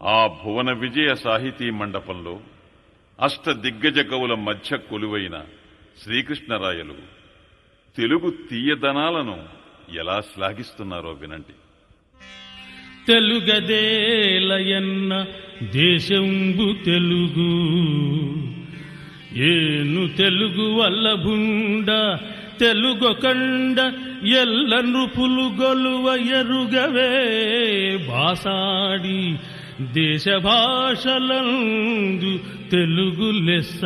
ఆ భువన విజయ సాహితీ మండపంలో అష్ట దిగ్గజ కవుల మధ్య కొలువైన శ్రీకృష్ణరాయలు తెలుగు తీయదనాలను ఎలా శ్లాఘిస్తున్నారో వినండి. తెలుగదేలయన్న దేశంబు తెలుగు, ఏను తెలుగు వల్లభుండ తెలుగొకండ ఎల్ల నృపులు గొలువ ఎరుగవే బాసాడి దేశ భాషలందు తెలుగు లెస్స.